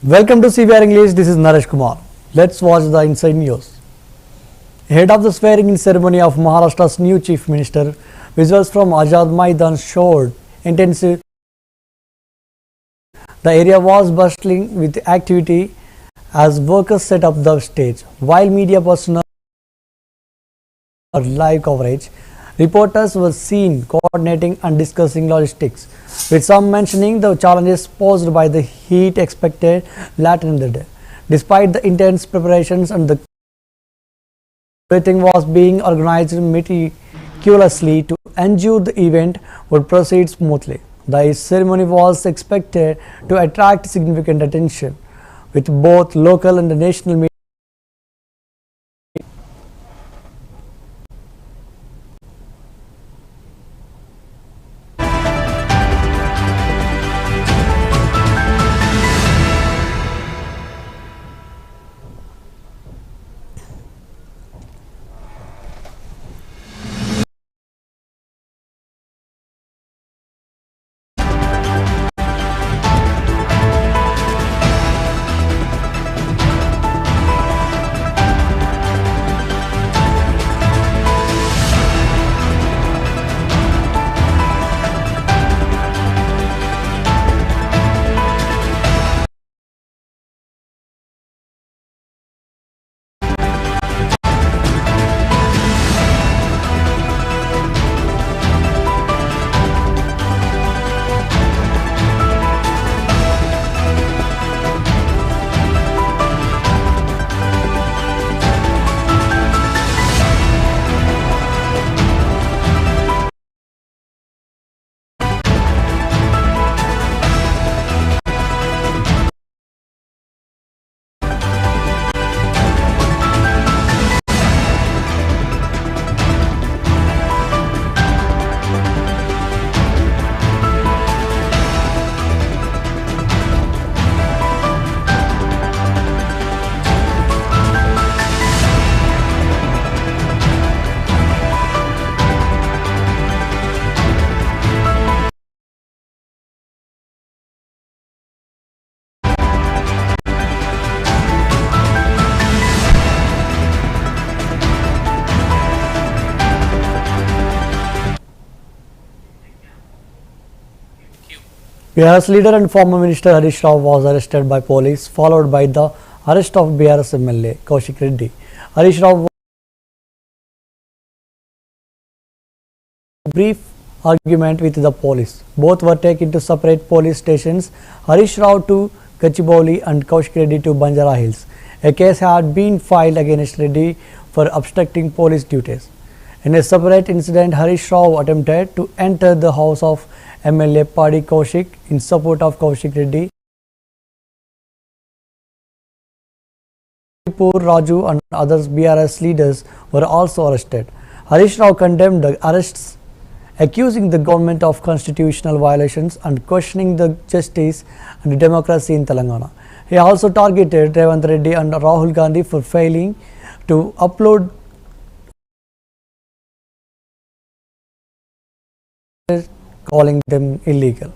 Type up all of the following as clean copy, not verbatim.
Welcome to CBR English. This is Naresh Kumar. Let's watch the inside news. Ahead of the swearing-in ceremony of Maharashtra's new Chief Minister, visuals from Azad Maidan showed intensive. The area was bustling with activity as workers set up the stage, while media personnel live coverage. Reporters were seen coordinating and discussing logistics, with some mentioning the challenges posed by the heat expected later in the day. Despite the intense preparations and the everything was being organized meticulously to ensure the event would proceed smoothly. The ceremony was expected to attract significant attention, with both local and national media. BRS leader and former minister Harish Rao was arrested by police, followed by the arrest of BRS MLA Kaushik Reddy. Harish Rao brief argument with the police. Both were taken to separate police stations, Harish Rao to Gachibowli and Kaushik Reddy to Banjara Hills. A case had been filed against Reddy for obstructing police duties. In a separate incident, Harish Rao attempted to enter the house of MLA Padi Kaushik in support of Kaushik Reddy. Raju and other BRS leaders were also arrested. Harish Rao condemned the arrests, accusing the government of constitutional violations and questioning the justice and democracy in Telangana. He also targeted Revanth Reddy and Rahul Gandhi for failing to upload calling them illegal.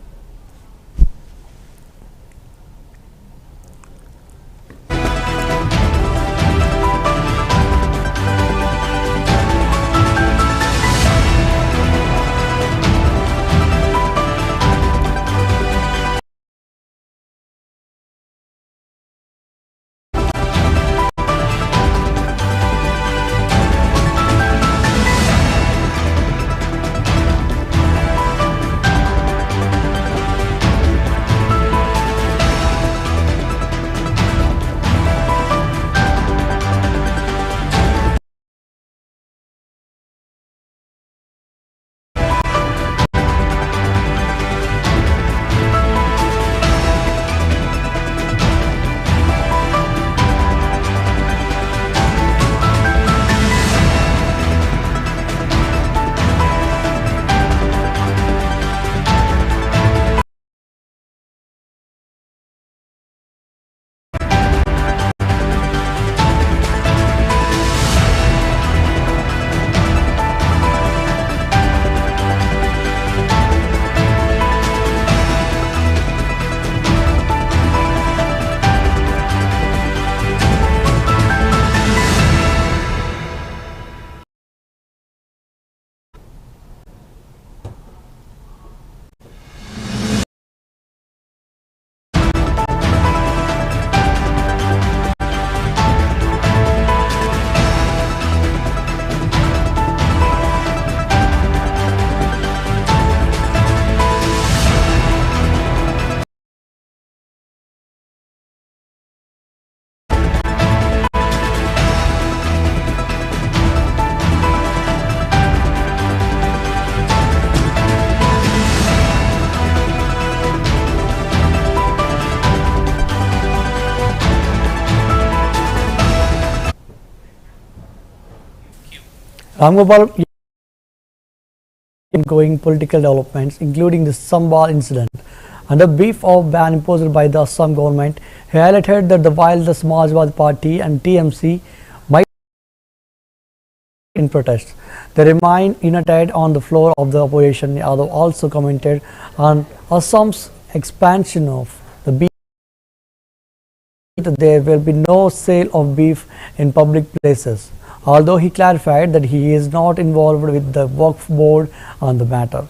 Ram Gopal ongoing political developments, including the Sambal incident and the brief of ban imposed by the Assam government. He highlighted that while the Samajwadi Party and TMC might in protest, they remain united on the floor of the opposition. Yadav also commented on Assam's expansion of the beef. There will be no sale of beef in public places, although he clarified that he is not involved with the Waqf board on the matter.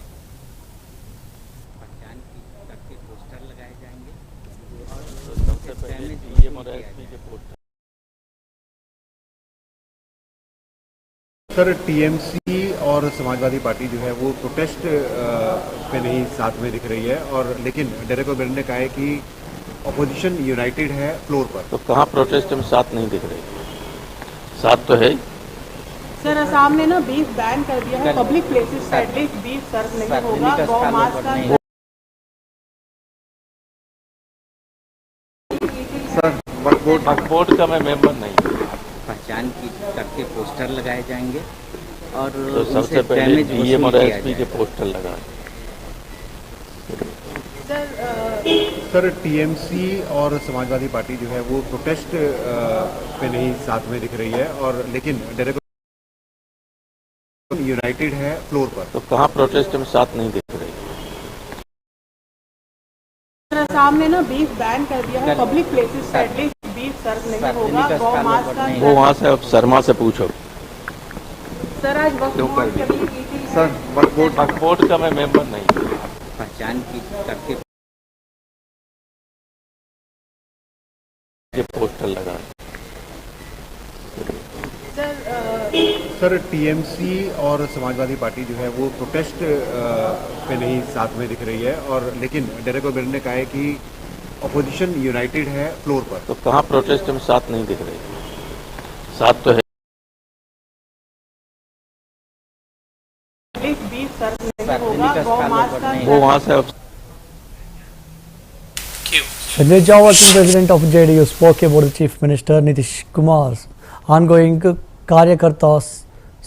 Sir, TMC और Samajwadi party जो है वो protest पे नहीं साथ में दिख रही है, और लेकिन डेरेक ओब्रायन ने कहा है कि अपोजिशन यूनाइटेड है फ्लोर पर। तो कहाँ प्रोटेस्ट में साथ नहीं दिख रही? साथ तो है। सर, असम ने ना बीफ बैन कर दिया है, पब्लिक प्लेसेस पे एटलीस्ट बीफ सर्व नहीं होगा, गौ मांस का। सर, वक्फ बोर्ड का मैं मेंबर नहीं। पहचान की करके पोस्टर लगाए जाएंगे और तो सबसे पहले डीएम और एसपी के पोस्टर लगाए। सर, टीएमसी और समाजवादी पार्टी जो है वो प्रोटेस्ट पे नहीं साथ में दिख रही है, और लेकिन डेरेक यूनाइटेड है फ्लोर पर। तो कहाँ प्रोटेस्ट में साथ नहीं दिख रही? असम ने ना बीफ बैन कर दिया है, पब्लिक प्लेसेस पे एटलीस्ट बीफ सर्व नहीं होगा, गौ मांस का। वो वहाँ से अब शर्मा से पूछो। सर, आज वक्फ बोर्ड का मैं मेंबर नहीं। पहचान की करके पोस्टर लगाए। सर, टीएमसी और समाजवादी पार्टी जो है वो प्रोटेस्ट पे नहीं साथ में दिख रही है, और लेकिन डेरेक ओब्रायन ने कहा है कि अपोजिशन यूनाइटेड है फ्लोर पर। तो कहाँ प्रोटेस्ट में साथ नहीं दिख रही? साथ तो है। बीफ सर्व नहीं होगा, गौ मांस का। वो वहाँ से अब Sanjay Jha, working president of JDU, spoke about the Chief Minister Nitish Kumar's ongoing Karyakarta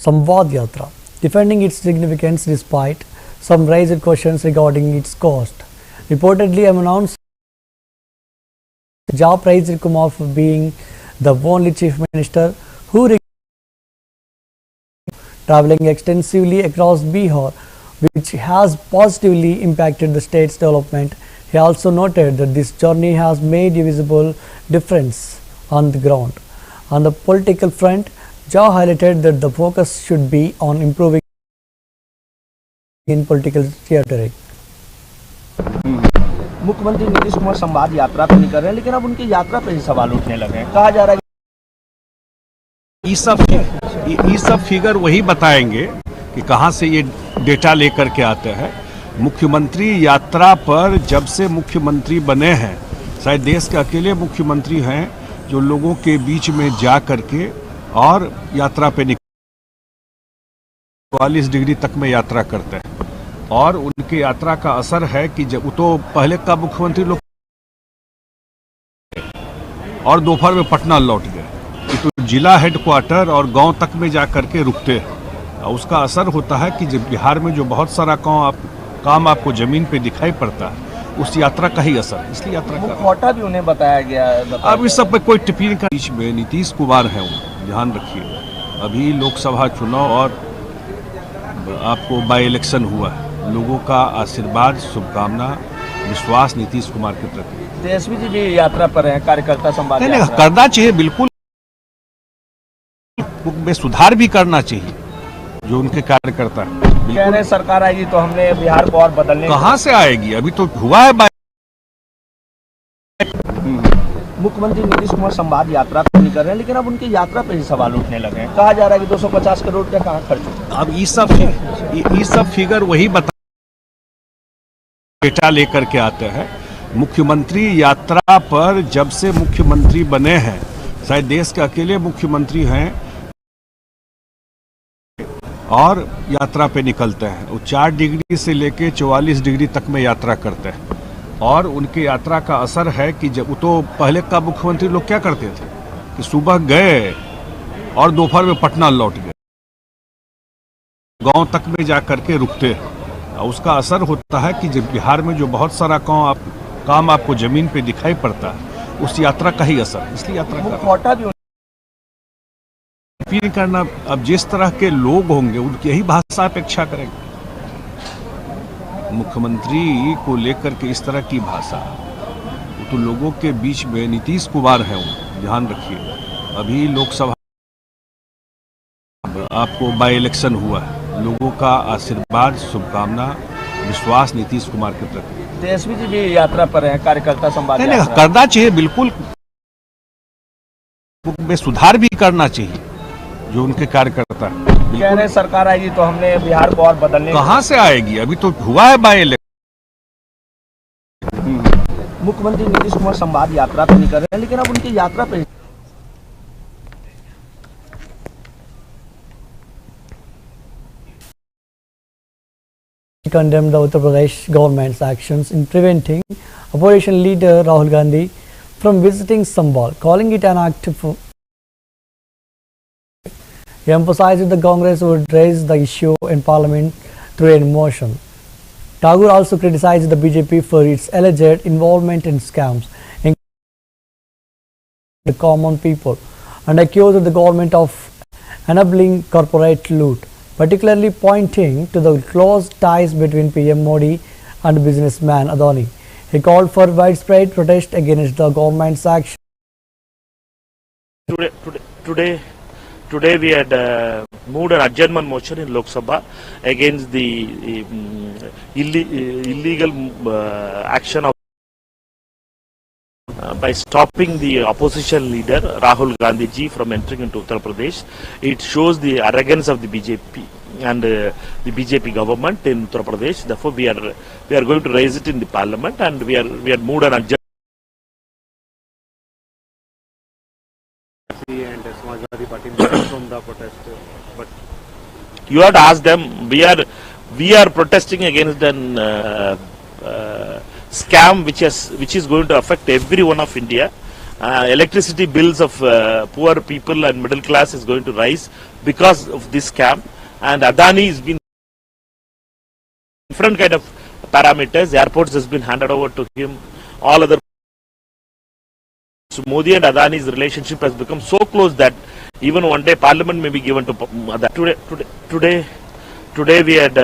Samvad Yatra, defending its significance despite some raised questions regarding its cost. Reportedly announced, Jha praised Kumar for being the only Chief Minister who traveling extensively across Bihar, which has positively impacted the state's development. He also noted that this journey has made a visible difference on the ground. On the political front, Jha highlighted that the focus should be on improving in political rhetoric. मुख्यमंत्री नीतीश कुमार संवाद यात्रा तो नहीं कर रहे हैं, लेकिन अब उनकी यात्रा पे ही सवाल उठने लगे हैं। कहा जा रहा है ये सब फिगर वही बताएंगे कि कहां से ये डेटा लेकर के आते हैं। मुख्यमंत्री यात्रा पर जब से मुख्यमंत्री बने हैं, शायद देश के अकेले मुख्यमंत्री हैं जो लोगों के बीच में जा करके और यात्रा पे 44 डिग्री तक में यात्रा करते हैं, और उनकी यात्रा का असर है कि जब तो पहले का मुख्यमंत्री लोग और दोपहर में पटना लौट गए, तो जिला हेडक्वार्टर और गांव तक में जा करके रुकते हैं। उसका असर होता है कि जब बिहार में जो बहुत सारा काम आपको जमीन पे दिखाई पड़ता है, उस यात्रा का ही असर है, इसलिए यात्रा का कोटा भी उन्हें बताया गया है। अब इस सब पे कोई टिप्पणी का बीच में नीतीश कुमार है, वो ध्यान रखिए। अभी लोकसभा चुनाव और आपको बाई इलेक्शन हुआ है, लोगों का आशीर्वाद, शुभकामना, विश्वास नीतीश कुमार के प्रति। तेजस्वी जी भी यात्रा पर हैं, कार्यकर्ता संवाद नहीं, करना चाहिए, बिल्कुल में सुधार भी करना चाहिए जो उनके कार्यकर्ता हैं। कह रहे सरकार आएगी तो हमने बिहार को और बदलने। कहां से आएगी? अभी तो हुआ है। मुख्यमंत्री नीतीश कुमार संवाद यात्रा तो नहीं कर रहे हैं, लेकिन अब उनकी यात्रा पे ही सवाल उठने लगे हैं। कहा जा रहा है कि 250 करोड़ का कहाँ खर्च होगा। अब ये सब फिगर वही डेटा लेकर के आते हैं। मुख्यमंत्री यात्रा पर जब से मुख्यमंत्री बने हैं, शायद देश के अकेले मुख्यमंत्री हैं और यात्रा पे निकलते हैं। वो 4 डिग्री से लेके 44 डिग्री तक में यात्रा करते हैं, और उनकी यात्रा का असर है कि जब तो पहले का मुख्यमंत्री लोग क्या करते थे कि सुबह गए और दोपहर में पटना लौट गए। गांव तक में जा करके रुकते हैं। उसका असर होता है कि जब बिहार में जो बहुत सारा काम आपको जमीन पे दिखाई पड़ता है, उस यात्रा का ही असर, इसलिए यात्रा कर मुखौटा भी अपील करना। अब जिस तरह के लोग होंगे उनकी यही भाषा अपेक्षा करेंगे। मुख्यमंत्री को लेकर के इस तरह की भाषा, वो तो लोगों के बीच में नीतीश कुमार है, ध्यान रखिए। अभी लोकसभा आपको बाई इलेक्शन हुआ है, लोगों का आशीर्वाद, शुभकामना, विश्वास नीतीश कुमार के प्रति। तेजस्वी जी भी यात्रा पर हैं, कार्यकर्ता संवाद नहीं, यात्रा। करना चाहिए, बिल्कुल में सुधार भी करना चाहिए जो उनके कार्यकर्ता हैं। कह रहे सरकार आएगी तो हमने बिहार को और बदलने। कहाँ से आएगी? अभी तो हुआ है बाई इलेक्शन। मुख्यमंत्री नीतीश कुमार संवाद यात्रा तो नहीं कर रहे हैं, लेकिन अब उनकी यात्रा पे condemned the Uttar Pradesh government's actions in preventing opposition leader Rahul Gandhi from visiting Sambhal, calling it an act of. He emphasized that the Congress would raise the issue in Parliament through a motion. Tagore also criticized the BJP for its alleged involvement in scams in the common people and accused the government of enabling corporate loot, particularly pointing to the close ties between PM Modi and businessman Adani. He called for widespread protest against the government's action. Today we had moved an adjournment motion in Lok Sabha against the illegal action of by stopping the opposition leader Rahul Gandhi ji from entering into Uttar Pradesh. It shows the arrogance of the BJP and the BJP government in Uttar Pradesh. Therefore, we are going to raise it in the parliament, and we are moved an adjournment. And Samajwadi Party from the protest, but You have to ask them. We are protesting against an scam which is going to affect every one of India. Electricity bills of poor people and middle class is going to rise because of this scam. And Adani has been different kind of parameters. Airports has been handed over to him. All other. So Modi and Adani's relationship has become so close that even one day Parliament may be given to Adani. Today we had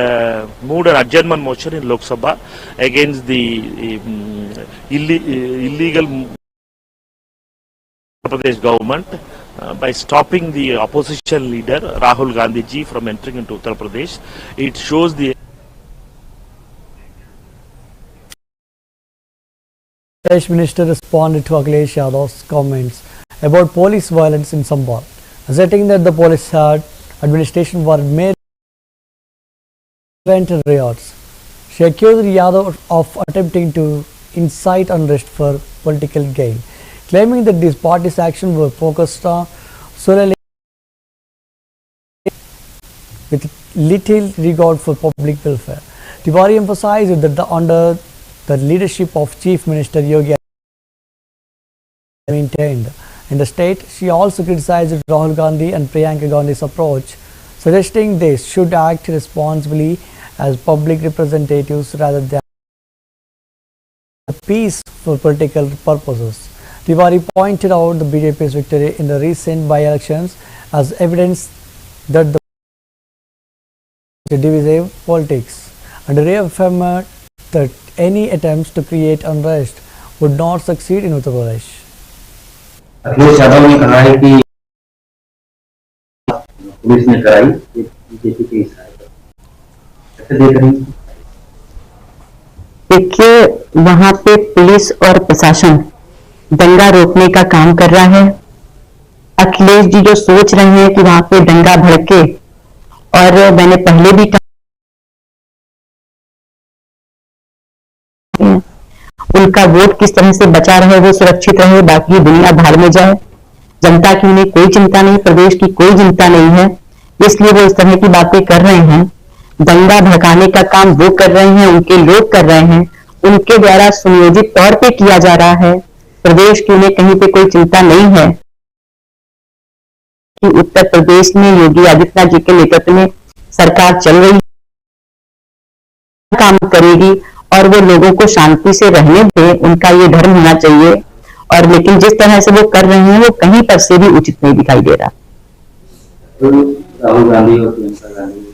moved an adjournment motion in Lok Sabha against the illegal Uttar Pradesh government by stopping the opposition leader Rahul Gandhi ji from entering into Uttar Pradesh. It shows the Pradesh Minister responded to Akhilesh Yadav's comments about police violence in Sambhal, asserting that the police administration were mere prevent riots. She accused Yadav of attempting to incite unrest for political gain, claiming that these parties' actions were focused solely with little regard for public welfare. Tiwari emphasized that under the leadership of Chief Minister Yogi maintained in the state. She also criticized Rahul Gandhi and Priyanka Gandhi's approach, suggesting they should act responsibly as public representatives rather than peace for political purposes. Tiwari pointed out the BJP's victory in the recent by-elections as evidence that the divisive politics and reaffirmed that any attempts to create unrest would not succeed in Uttar Pradesh. Akhilesh Yadav ने कहा है कि police ने कराई BJP के इशारे पर, कैसे देख रही हैं? देखिए, वहां पे पुलिस और प्रशासन दंगा रोकने का काम कर रहा है। अखिलेश जी जो सोच रहे हैं कि वहां पे दंगा भड़के, और मैंने पहले भी कहा उनका वोट किस तरह से बचा रहे, वो सुरक्षित रहे, बाकी दुनिया भाड़ में जाए। जनता की उन्हें कोई चिंता नहीं, प्रदेश की कोई चिंता नहीं है, इसलिए वो इस तरह की बातें कर रहे हैं। दंगा भड़काने का काम वो कर रहे हैं, उनके लोग कर रहे हैं, उनके द्वारा सुनियोजित तौर पे किया जा रहा है। प्रदेश की उन्हें कहीं पे कोई चिंता नहीं है कि उत्तर प्रदेश में योगी आदित्यनाथ जी के नेतृत्व में सरकार चल रही काम करेगी और वो लोगों को शांति से रहने दे, उनका ये धर्म होना चाहिए। और लेकिन जिस तरह से वो कर रहे हैं वो कहीं पर से भी उचित नहीं दिखाई दे रहा। राहुल गांधी और प्रियंका गांधी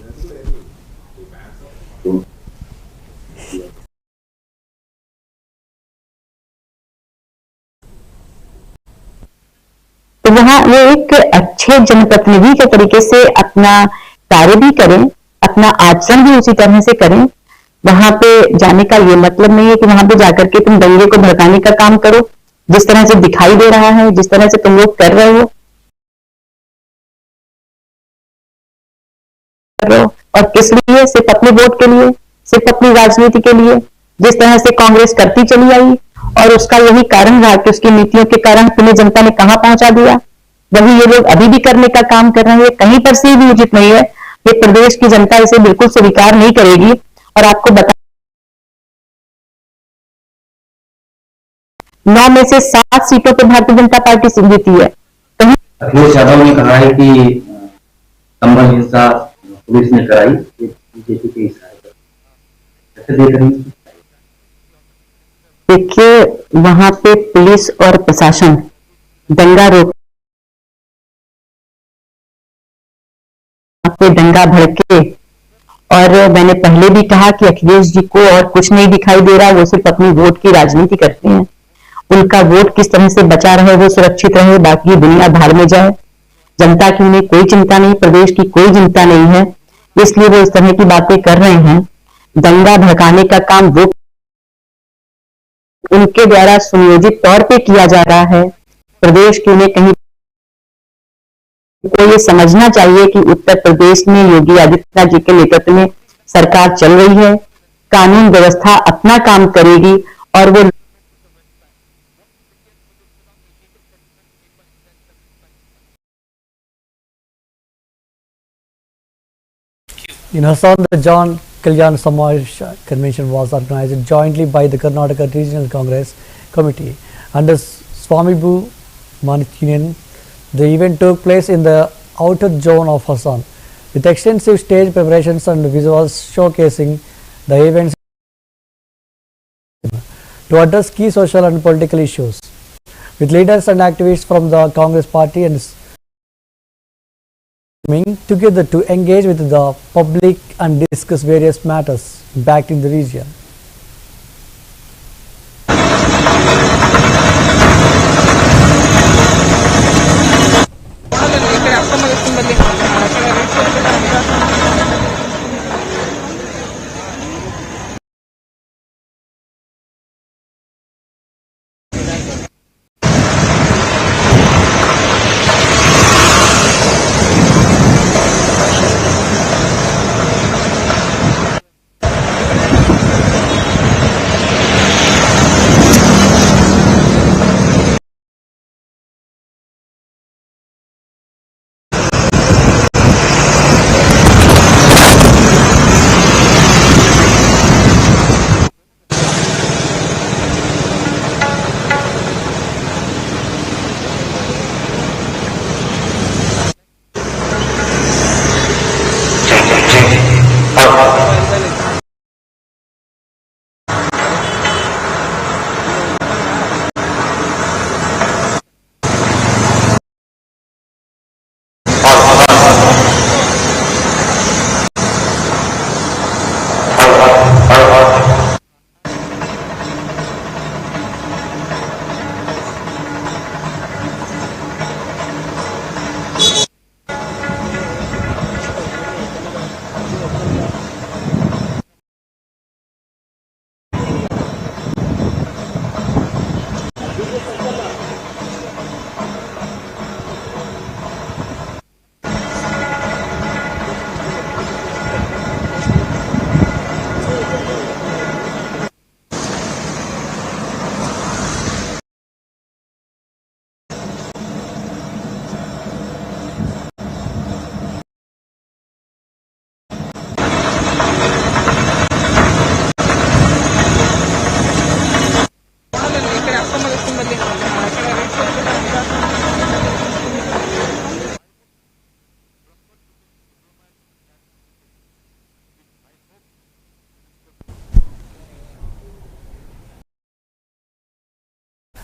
तो वहां वो एक अच्छे जनप्रतिनिधि के तरीके से अपना कार्य भी करें, अपना आचरण भी उसी तरह से करें। वहां पे जाने का ये मतलब नहीं है कि वहां पे जाकर के तुम दंगे को भड़काने का काम करो, जिस तरह से दिखाई दे रहा है, जिस तरह से तुम लोग कर रहे हो। और किस लिए? सिर्फ अपने वोट के लिए, सिर्फ अपनी राजनीति के लिए, जिस तरह से कांग्रेस करती चली आई और उसका यही कारण रहा कि उसकी नीतियों के कारण तुम्हें जनता ने कहां पहुंचा दिया। वही ये लोग अभी भी करने का काम कर रहे हैं। कहीं पर से भी उचित नहीं है। ये प्रदेश की जनता इसे बिल्कुल स्वीकार नहीं करेगी। और आपको बता 9 में से 7 सीटों पर भारतीय जनता पार्टी जीती है। कहीं अखिलेश यादव ने कहा है कि संबल हिंसा पुलिस ने कराई, ये बीजेपी के इशारे पर कैसे देख रही हैं? देखिए, वहां पे पुलिस और प्रशासन दंगा रोक पे दंगा भड़के। और मैंने पहले भी कहा कि अखिलेश जी को और कुछ नहीं दिखाई दे रहा, वो सिर्फ अपनी वोट की राजनीति करते हैं। उनका वोट किस तरह से बचा रहे, वो सुरक्षित रहे, बाकी दुनिया भाड़ में जाए। जनता की उन्हें कोई चिंता नहीं, प्रदेश की कोई चिंता नहीं है, इसलिए वो इस तरह की बातें कर रहे हैं। दंगा भड़काने का काम वो उनके द्वारा सुनियोजित तौर पे किया जा रहा है। प्रदेश की उन्हें कहीं को ये समझना चाहिए कि उत्तर प्रदेश में योगी आदित्यनाथ जी के नेतृत्व में सरकार चल रही है, कानून व्यवस्था अपना काम करेगी और वो In Assam, the John Kalyan Samaj convention was organized jointly by the Karnataka Regional Congress Committee under Swamibhu Manikinyan. The event took place in the outer zone of Assam with extensive stage preparations and visuals showcasing the events to address key social and political issues with leaders and activists from the Congress party and coming together to engage with the public and discuss various matters impacting the region.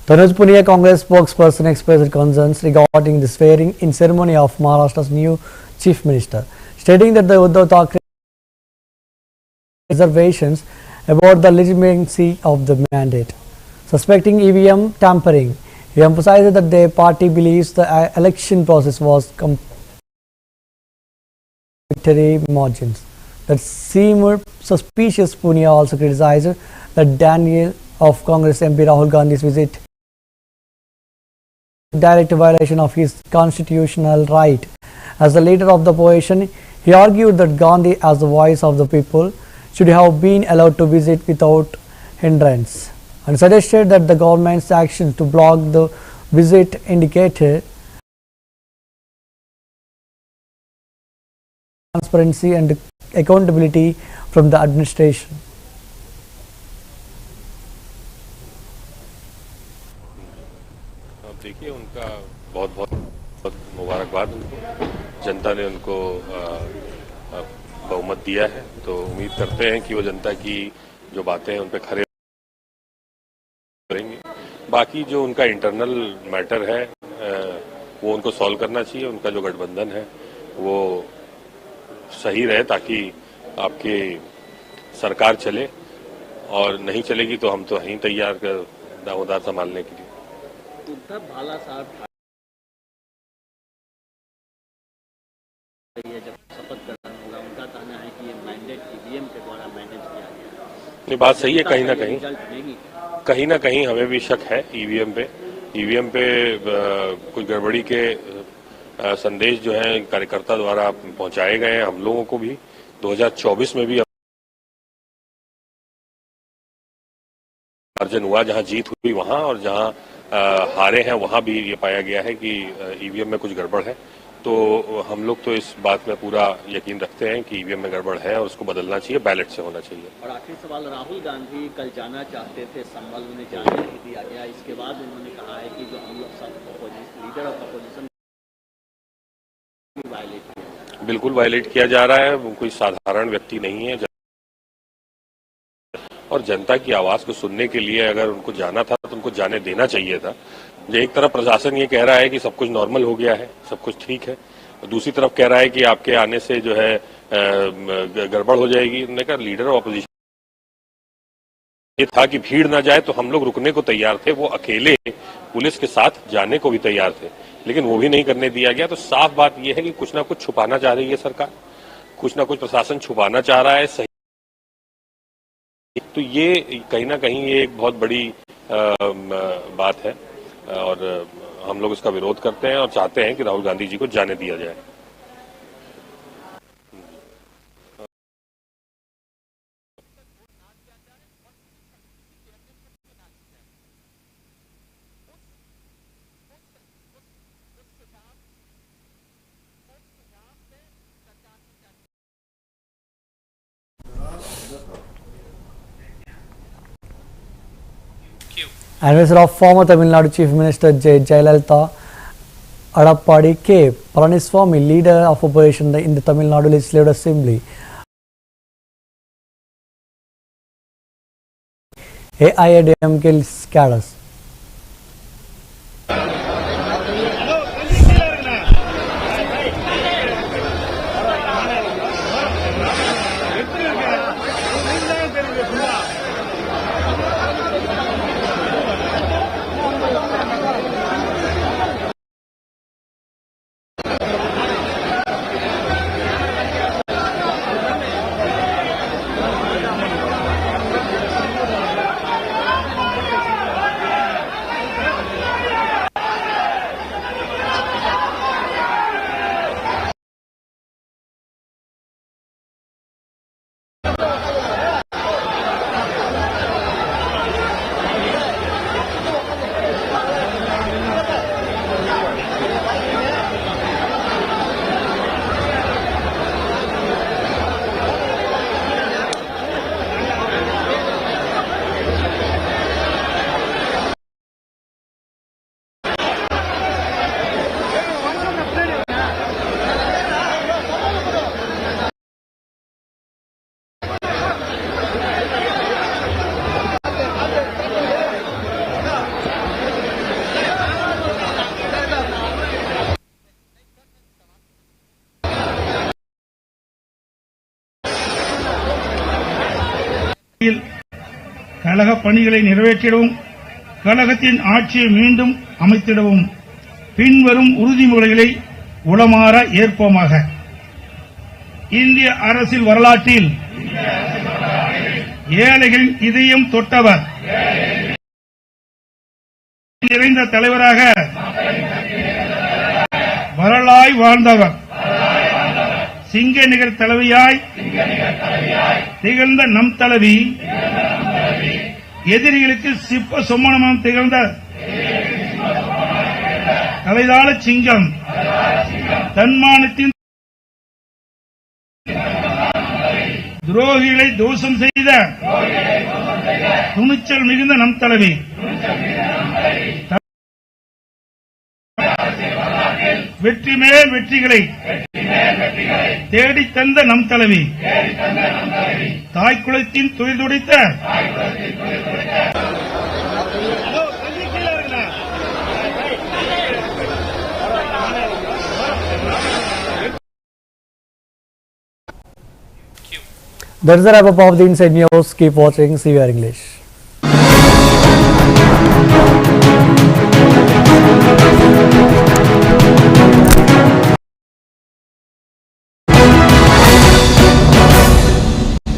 Tanuj Punia, Congress spokesperson, expressed concerns regarding the swearing-in ceremony of Maharashtra's new chief minister, stating that the Uddhav Thackeray reservations about the legitimacy of the mandate. Suspecting EVM tampering, he emphasized that their party believes the election process was victory margins that seemed suspicious. Punia also criticized that Daniel of Congress MP Rahul Gandhi's visit direct violation of his constitutional right. As the leader of the opposition, he argued that Gandhi, as the voice of the people, should have been allowed to visit without hindrance, and suggested that the government's action to block the visit indicated transparency and accountability from the administration. देखिए, उनका बहुत बहुत मुबारकबाद उनको, जनता ने उनको बहुमत दिया है, तो उम्मीद करते हैं कि वो जनता की जो बातें हैं उन पे खरे करेंगे। बाकी जो उनका इंटरनल मैटर है वो उनको सॉल्व करना चाहिए। उनका जो गठबंधन है वो सही रहे ताकि आपकी सरकार चले, और नहीं चलेगी तो हम तो यहीं तैयार कर दावेदार संभालने के लिए। उद्धव भाला साहब जब शपथ ग्रहण होगा, उनका कहना है कि ये मैंडेट ईवीएम के द्वारा मैनेज किया गया। ये बात सही है, कहीं ना कहीं हमें भी शक है ईवीएम पे कुछ गड़बड़ी के संदेश जो है कार्यकर्ता द्वारा पहुंचाए गए हैं हम लोगों को भी। 2024 में भी अर्जन हुआ, जहां जीत हुई वहां, और जहां हारे हैं वहां भी ये पाया गया है कि ईवीएम में कुछ गड़बड़ है। तो हम लोग तो इस बात में पूरा यकीन रखते हैं कि ईवीएम में गड़बड़ है और उसको बदलना चाहिए, बैलेट से होना चाहिए। और आखिरी सवाल, राहुल गांधी कल जाना चाहते थे संभल, उन्हें जाने नहीं दिया गया। इसके बाद उन्होंने कहा है कि जो हम लोग सब लीडर ऑफ अपोजिशन वायलेट किया, बिल्कुल वायलेट किया जा रहा है। वो कोई साधारण व्यक्ति नहीं है, और जनता की आवाज को सुनने के लिए अगर उनको जाना था तो उनको जाने देना चाहिए था। एक तरफ प्रशासन ये कह रहा है कि सब कुछ नॉर्मल हो गया है, सब कुछ ठीक है, और दूसरी तरफ कह रहा है कि आपके आने से जो है गड़बड़ हो जाएगी। उन्होंने कहा लीडर ऑफ अपोजिशन ये था कि भीड़ ना जाए, तो हम लोग रुकने को तैयार थे। वो अकेले पुलिस के साथ जाने को भी तैयार थे, लेकिन वो भी नहीं करने दिया गया। तो साफ बात यह है कि कुछ ना कुछ छुपाना चाह रही है सरकार, कुछ ना कुछ प्रशासन छुपाना चाह रहा है। सही, तो ये कहीं ना कहीं ये एक बहुत बड़ी बात है, और हम लोग इसका विरोध करते हैं और चाहते हैं कि राहुल गांधी जी को जाने दिया जाए। Anniversary of former Tamil Nadu Chief Minister Jayalalitha Adappadi K. Palaniswamy, leader of opposition in the Tamil Nadu Legislative Assembly, AIADMK cadres. கழக பணிகளை நிறைவேற்றிடவும் கழகத்தின் ஆட்சியை மீண்டும் அமைத்திடவும் பின்வரும் உறுதிமொழிகளை உளமாற ஏற்போமாக. இந்திய அரசியல் வரலாற்றில் ஏழைகளின் இதயம் தொட்டவர், நிறைந்த தலைவராக வரலாய் வாழ்ந்தவர், சிங்க நிகர் தலைவியாய் திகழ்ந்த நம் தலைவி, எதிரிகளுக்கு சிப்ப சொம்மனமும் திகழ்ந்த தலைதாள சிங்கம், தன்மானத்தின் துரோகிகளை தோஷம் செய்த துணிச்சல் மிகுந்த நம் தலைவி, வெற்றி மேல் வெற்றிகளை தேடித் தந்த நம் தலைவி, தாய்க்குளத்தின் துயில் துடைத்த That's the wrap up of the Inside News. Keep watching CVR English.